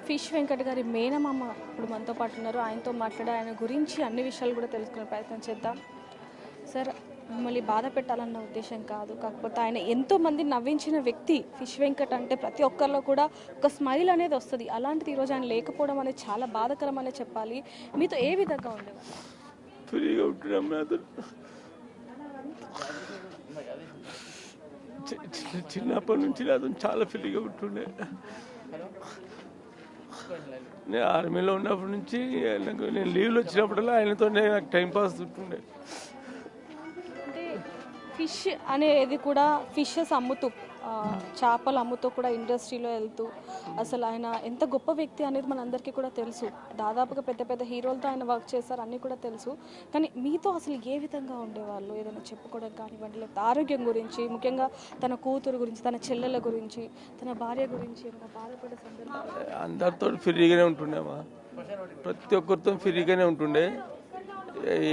Fish Venkat గారి మేనమామ ఇప్పుడు మనతో పాటు ఉన్నారు. ఆయనతో మాట్లాడి ఆయన గురించి అన్ని విషయాలు కూడా తెలుసుకునే ప్రయత్నం చేద్దాం. సార్, మిమ్మల్ని బాధ పెట్టాలన్న ఉద్దేశం కాదు, కాకపోతే ఆయన ఎంతోమంది నవ్వించిన వ్యక్తి ఫిష్ వెంకట్. అంటే ప్రతి ఒక్కరిలో కూడా ఒక స్మైల్ అనేది వస్తుంది. అలాంటిది ఈరోజు ఆయన లేకపోవడం అనేది చాలా బాధాకరం అనే చెప్పాలి. మీతో ఏ విధంగా ఉండేవారు? ఫ్రీగా ఉంటున్నాం. చిన్నప్పటి నుంచి నాతో చాలా ఫ్రీగా ఉంటుండే. నేను ఆర్మీలో ఉన్నప్పటి నుంచి నేను లీవ్లు వచ్చినప్పుడల్లా ఆయనతో నాకు టైంపాస్ ఉంటుండే. అంటే ఫిష్ అనేది కూడా ఫిషెస్ అమ్ముతూ చేపలు అమ్ముతూ కూడా ఇండస్ట్రీలో వెళ్తూ అసలు ఆయన ఎంత గొప్ప వ్యక్తి అనేది మనందరికీ కూడా తెలుసు. దాదాపుగా పెద్ద పెద్ద హీరోలతో ఆయన వర్క్ చేస్తారు, అన్నీ కూడా తెలుసు. కానీ మీతో అసలు ఏ విధంగా ఉండేవాళ్ళు? ఏదైనా చెప్పుకోవడం కానివ్వండి, లేకపోతే ఆరోగ్యం గురించి, ముఖ్యంగా తన కూతురు గురించి, తన చెల్లెల గురించి, తన భార్య గురించి ఏమైనా బాధపడే సందర్భాలు? అందరితో ఫ్రీగానే ఉంటుండేమా, ప్రతి ఒక్కరితో ఫ్రీగానే ఉంటుండే.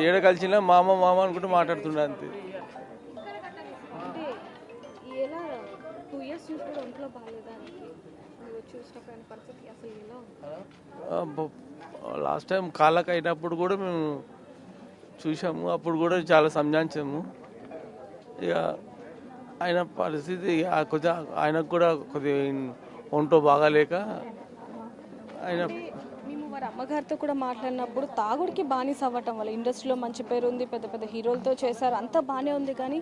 ఏడ కలిసినా మామ మామ అనుకుంటూ మాట్లాడుతుండే అంతే. లాస్ట్ టైం కాళ్ళకు అయినప్పుడు కూడా మేము చూసాము, అప్పుడు కూడా చాలా సంజాయించాము. ఇక ఆయన పరిస్థితి కొద్దిగా ఆయనకు కూడా కొద్దిగా ఒంటో బాగాలేక ఆయన మేము వారి అమ్మగారితో కూడా మాట్లాడినప్పుడు తాగుడికి బానిస అవ్వటం వల్ల ఇండస్ట్రీలో మంచి పేరు ఉంది, పెద్ద పెద్ద హీరోలతో చేశారు, అంతా బాగానే ఉంది. కానీ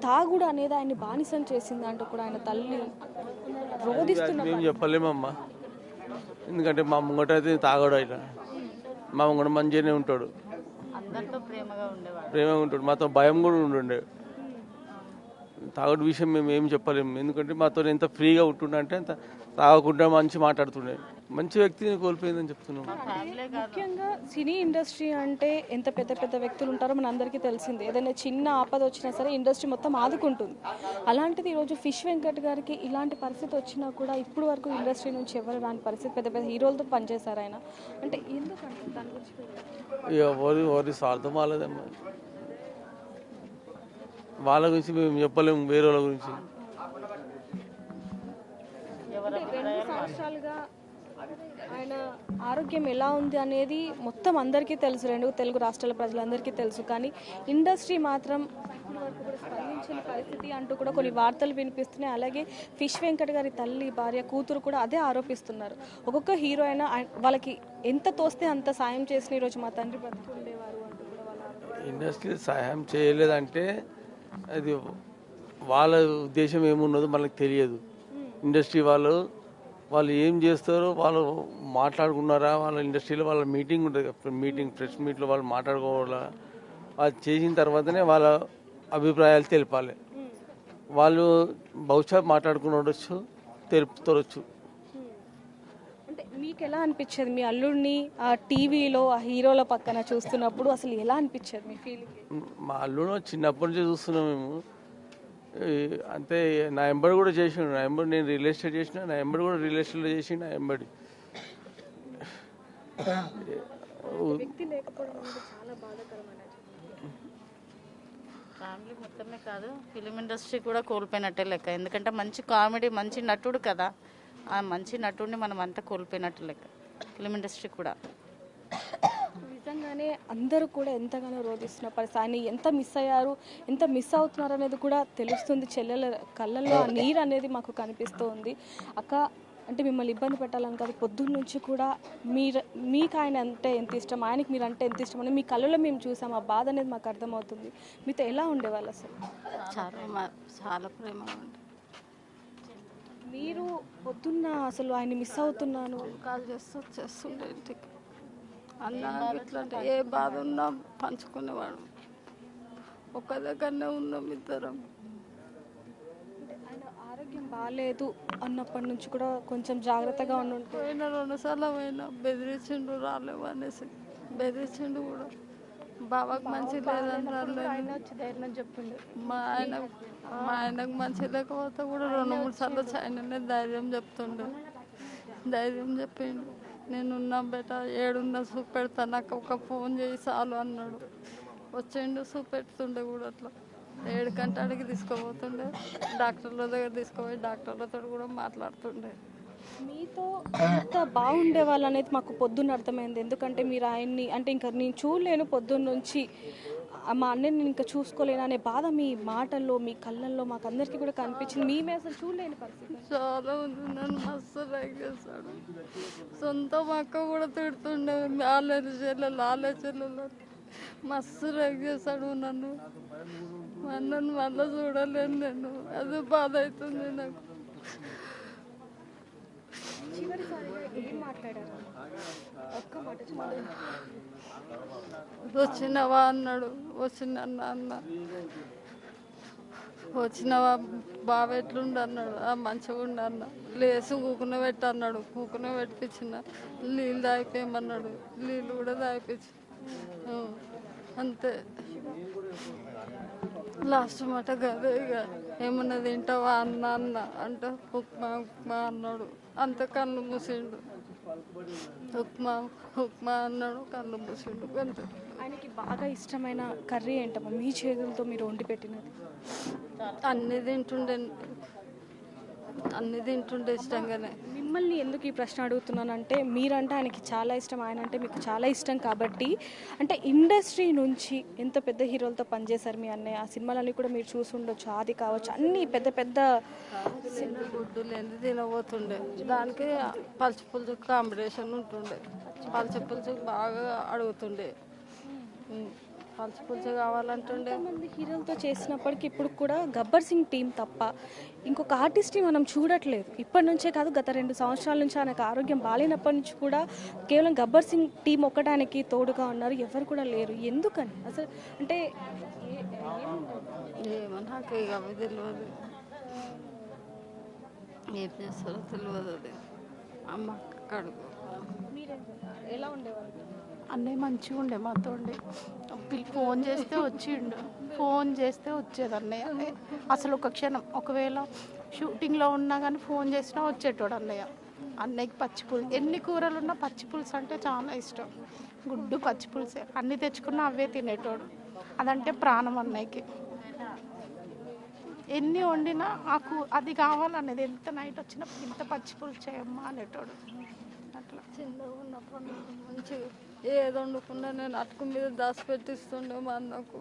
తాగుడు అనేది ఆయన్ని బానిసం చేసింది అంటూ కూడా ఆయన తల్లి రోధిస్తున్నారు. మేము చెప్పలేమమ్మా, ఎందుకంటే మా ముంగట అయితే తాగడు. ఆయన మా ముంగట మంచిగానే ఉంటాడు, ప్రేమగా ఉంటాడు, మాతో భయం కూడా ఉంటుండే. తాగుడు విషయం మేము ఏం చెప్పలేము, ఎందుకంటే మాతో ఎంత ఫ్రీగా ఉంటుండే అంటే అంత తాగకుండా మంచి మాట్లాడుతుండే. మంచి వ్యక్తిని కోల్పోయిందని చెప్తున్నాం. ముఖ్యంగా సినీ ఇండస్ట్రీ అంటే ఎంత పెద్ద పెద్ద వ్యక్తులు ఉంటారో మన అందరికీ తెలిసింది. ఏదైనా చిన్న ఆపద వచ్చినా సరే ఇండస్ట్రీ మొత్తం ఆదుకుంటుంది. అలాంటిది ఈరోజు ఫిష్ వెంకట్ గారికి ఇలాంటి పరిస్థితి వచ్చినా కూడా ఇప్పుడు వరకు ఇండస్ట్రీ నుంచి ఎవరు రాని పరిస్థితి, పెద్ద పెద్ద హీరోలతో పనిచేశారు ఆయన. అంటే ఎందుకంటే దాని గురించి ఎవరి స్వార్థం వాళ్ళదమ్మా, వాళ్ళ గురించి మేము చెప్పలేము, వేరే వాళ్ళ గురించి. 2 సంవత్సరాలుగా ఆయన ఆరోగ్యం ఎలా ఉంది అనేది మొత్తం అందరికీ తెలుసు, 2 తెలుగు రాష్ట్రాల ప్రజలందరికీ తెలుసు. కానీ ఇండస్ట్రీ మాత్రం ఇప్పటి వరకు కూడా స్పందించిన పరిస్థితి అంటూ కూడా కొన్ని వార్తలు వినిపిస్తున్నాయి. అలాగే ఫిష్ వెంకట్ గారి తల్లి, భార్య, కూతురు కూడా అదే ఆరోపిస్తున్నారు. ఒక్కొక్క హీరో అయినా వాళ్ళకి ఎంత తోస్తే అంత సాయం చేసిన ఈరోజు మా తండ్రి బతికి ఉండేవారు అంటూ కూడా వాళ్ళ ఇండస్ట్రీ సహాయం చేయలేదంటే అది వాళ్ళ ఉద్దేశం ఏమున్నదో మనకు తెలియదు. ఇండస్ట్రీ వాళ్ళు ఏం చేస్తారో వాళ్ళు మాట్లాడుకున్నారా, వాళ్ళ ఇండస్ట్రీలో వాళ్ళ మీటింగ్ ఉంటుంది, ప్రెస్ మీట్లో వాళ్ళు మాట్లాడుకోవాలా, వాళ్ళు చేసిన తర్వాతనే వాళ్ళ అభిప్రాయాలు తెలపాలి. వాళ్ళు బహుశా మాట్లాడుకునవచ్చు, తెలుపుతారొచ్చు. అంటే మీకు ఎలా అనిపించేది మీ అల్లుడిని ఆ టీవీలో ఆ హీరోల పక్కన చూస్తున్నప్పుడు? అసలు ఎలా అనిపించేది మీ ఫీలింగ్? మా అల్లుడు చిన్నప్పటి నుంచి చూస్తున్నాం మేము. అంతే, నా ఎంబడి కూడా చేసిండు. నా ఎంబడి నేను రియల్ ఎస్టేట్ చేసిన, నా ఎంబడి కూడా రియల్ ఎస్టేట్లో చేసిండు. నా ఎంబడి వ్యక్తి లేకపోవడం అనేది చాలా బాధాకరం అనేది. ఫ్యామిలీ మొత్తమే కాదు, ఫిలిం ఇండస్ట్రీ కూడా కోల్పోయినట్టే లెక్క. ఎందుకంటే మంచి కామెడీ, మంచి నటుడు కదా. ఆ మంచి నటుడిని మనం అంతా కోల్పోయినట్టు లెక్క. ఫిలిం ఇండస్ట్రీ కూడా నిజంగానే అందరూ కూడా ఎంతగానో రోధిస్తున్న పరిస్థితి. ఆయన ఎంత మిస్ అయ్యారు, ఎంత మిస్ అవుతున్నారు అనేది కూడా తెలుస్తుంది. చెల్లెల కళ్ళల్లో ఆ నీరు అనేది మాకు కనిపిస్తూ ఉంది. అక్క, అంటే మిమ్మల్ని ఇబ్బంది పెట్టాలని కాదు, పొద్దున్న నుంచి కూడా మీకు ఆయన అంటే ఎంత ఇష్టం, ఆయనకి మీరు అంటే ఎంత ఇష్టం అని మీ కళ్ళలో మేము చూసాం. ఆ బాధ అనేది మాకు అర్థమవుతుంది. మీతో ఎలా ఉండేవాళ్ళు అసలు? చాలా ప్రేమగా ఉంటుంది. మీరు పొద్దున్న అసలు ఆయన మిస్ అవుతున్నాను కాల్ చేస్తుండే ఇంటికి. అన్న ఇట్లాంటి ఏ బాధ ఉన్నా పంచుకునేవాడు. ఒక్క దగ్గరనే ఉన్నాం ఇద్దరం. ఆయన ఆరోగ్యం బాగాలేదు అన్నప్పటి నుంచి కూడా కొంచెం జాగ్రత్తగా ఉండుంటే. పోయిన 2 సార్లు పోయినా బెదిరించిండు, రాలేవు అనేసి బెదిరించిండు కూడా. బాబాకు మంచి లేదని ధైర్యం చెప్పిండు. మా ఆయనకు మంచి లేకపోతే కూడా 2-3 సార్లు ఆయననే ధైర్యం చెప్పిండు. నేనున్నా బేట, ఏడున్నా చూపెడతా, నాకు ఒక ఫోన్ చేయి చాలు అన్నాడు. వచ్చిండు, చూపెడుతుండే కూడా అట్లా. 7 గంటలకి తీసుకుపోతుండే, డాక్టర్ల దగ్గర తీసుకుపోయి డాక్టర్లతో కూడా మాట్లాడుతుండే. మీతో ఎంత బాగుండే వాళ్ళు అనేది మాకు పొద్దున్న అర్థమైంది. ఎందుకంటే మీరు ఆయన్ని అంటే ఇంకా నేను చూడలేను పొద్దున్న నుంచి మా అన్నని నేను ఇంకా చూసుకోలేను అనే బాధ మీ మాటల్లో మీ కళ్ళల్లో మాకు అందరికీ కూడా కనిపించింది. మేమే అసలు చూడలేని పరిస్థితి. చాలా ఉంది, నన్ను మస్తు లైక్ చేస్తాడు. సొంత అక్క కూడా తిడుతుండే, ఆలోచనలు మస్తు లైక్ చేస్తాడు నన్ను. మా అన్నను మళ్ళీ చూడలేను నేను, అది బాధ అవుతుంది నాకు. చివరిసారిగా ఏం మాట్లాడారు? ఒక్క మాట చెప్పండి. వచ్చినవా అన్నాడు, వచ్చిన అన్న వచ్చినవా బావ ఎట్లుండు అన్నాడు, మంచిగా ఉండు అన్న. లేసి కూకున పెట్టి అన్నాడు, కూకున పెట్టించిన. నీళ్ళు తాగిపోయమన్నాడు, నీళ్ళు కూడా తాగిపించి అంతే. లాస్ట్ మాట కదా ఇక ఏమన్నా తింటావా అన్న అంటే ఉప్మా ఉప్మా అన్నాడు. అంత కళ్ళు మూసిండు. ఉప్మా అన్నాడు, కళ్ళు మూసిండు అంతే. ఆయనకి బాగా ఇష్టమైన కర్రీ ఏంటమ్మా మీ చేతులతో మీరు వండి పెట్టినది? అన్ని తింటుండే ఇష్టంగానే. మిమ్మల్ని ఎందుకు ఈ ప్రశ్న అడుగుతున్నానంటే మీరంటే ఆయనకి చాలా ఇష్టం, ఆయన అంటే మీకు చాలా ఇష్టం కాబట్టి. అంటే ఇండస్ట్రీ నుంచి ఎంత పెద్ద హీరోలతో పనిచేశారు మీ అన్నయ్య, ఆ సినిమాలన్నీ కూడా మీరు చూసి ఉండొచ్చు, ఆది కావచ్చు, అన్ని పెద్ద పెద్ద గుడ్డు లేని తినబోతుండే. దానికి పలుచు పులుసు కాంబినేషన్ ఉంటుండే. పలుచు పులుసు బాగా అడుగుతుండే, పలుచు పులుసు కావాలంటుండే. మంది హీరోలతో చేసినప్పటికీ ఇప్పుడు కూడా గబ్బర్ సింగ్ టీం తప్ప ఇంకొక ఆర్టిస్ట్ని మనం చూడట్లేదు. ఇప్పటి నుంచే కాదు, గత 2 సంవత్సరాల నుంచి ఆయనకు ఆరోగ్యం బాగాలేనప్పటి నుంచి కూడా కేవలం గబ్బర్ సింగ్ టీం ఒక్కడానికి తోడుగా ఉన్నారు, ఎవరు కూడా లేరు. ఎందుకని అసలు అంటే ఏమో నాకు ఇక అవి తెలియదు, ఏం చేస్తారో తెలియదు. అది అమ్మ కడుగు. ఎలా ఉండేవారు? అన్నయ్య మంచిగా ఉండే మాతో ఉండే. ఫోన్ చేస్తే వచ్చిండు, ఫోన్ చేస్తే వచ్చేది అన్నయ్య. అసలు ఒక క్షణం ఒకవేళ షూటింగ్లో ఉన్నా కానీ ఫోన్ చేసినా వచ్చేటోడు అన్నయ్య. అన్నయ్యకి పచ్చిపులుసు, ఎన్ని కూరలు ఉన్నా పచ్చిపులుసు అంటే చాలా ఇష్టం. గుడ్డు పచ్చిపులుసే, అన్ని తెచ్చుకున్నా అవే తినేటోడు. అదంటే ప్రాణం అన్నయ్యకి. ఎన్ని వండినా అది కావాలనేది, ఎంత నైట్ వచ్చినప్పుడు ఇంత పచ్చిపులుసు చేయమ్మా అనేటోడు. అట్లా చిన్నగా ఉన్నప్పుడు మంచిగా ఏది వండుకున్నా నేను అటుకు మీద దాచిపెట్టిస్తుండే మా అన్నకు.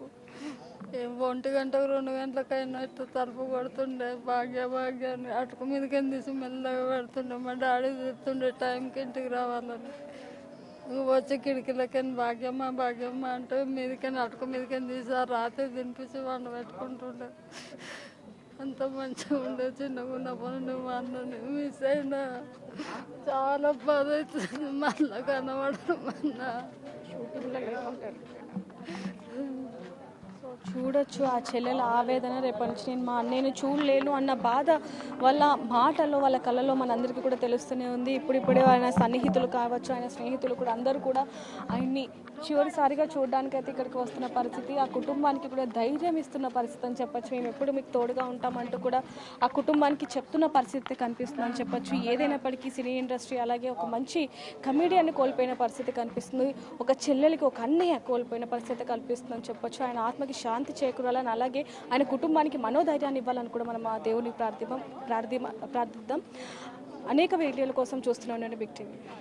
1 గంటకు 2 గంటలకైనా ఇట్లా తలుపు కొడుతుండే, భాగ్య అని అటుకు మీదకి తీసి మెల్లగా పెడుతుండే. మా డాడీ చెప్తుండే టైంకి ఇంటికి రావాలని. వచ్చి కిటికీలకని భాగ్యమ్మ అంటే మీదకని అటుకు మీదకని తీసి రాత్రి తినిపించి వండ పెట్టుకుంటుండే. అంత మంచిగా ఉండే. చిన్నగా ఉన్నప్పుడు మా అన్నని మిస్ అయినా చాలా బాధ అవుతుంది. మళ్ళా కనబడడం అన్న చూడొచ్చు ఆ చెల్లెల ఆవేదన. రేపటి నుంచి నేను మా అన్నయ్యని చూడలేను అన్న బాధ వాళ్ళ మాటల్లో వాళ్ళ కళ్ళలో మనందరికీ కూడా తెలుస్తూనే ఉంది. ఇప్పుడిప్పుడే ఆయన సన్నిహితులు కావచ్చు, ఆయన స్నేహితులు కూడా అందరూ కూడా ఆయన్ని చివరిసారిగా చూడడానికైతే ఇక్కడికి వస్తున్న పరిస్థితి. ఆ కుటుంబానికి కూడా ధైర్యం ఇస్తున్న పరిస్థితి అని చెప్పొచ్చు. మేము ఎప్పుడు మీకు తోడుగా ఉంటామంటూ కూడా ఆ కుటుంబానికి చెప్తున్న పరిస్థితి కనిపిస్తుందని చెప్పొచ్చు. ఏదైనప్పటికీ సినీ ఇండస్ట్రీ అలాగే ఒక మంచి కమెడియన్ని కోల్పోయిన పరిస్థితి కనిపిస్తుంది. ఒక చెల్లెలకి ఒక అన్నయ్య కోల్పోయిన పరిస్థితి కనిపిస్తుందని చెప్పొచ్చు. ఆయన ఆత్మకి శాంతి చేకూరాలని, అలాగే ఆయన కుటుంబానికి మనోధైర్యాన్ని ఇవ్వాలని కూడా మనం ఆ దేవుని ప్రార్థిద్దాం. అనేక వీడియోల కోసం చూస్తూనే ఉండండి బిగ్ టీవీ.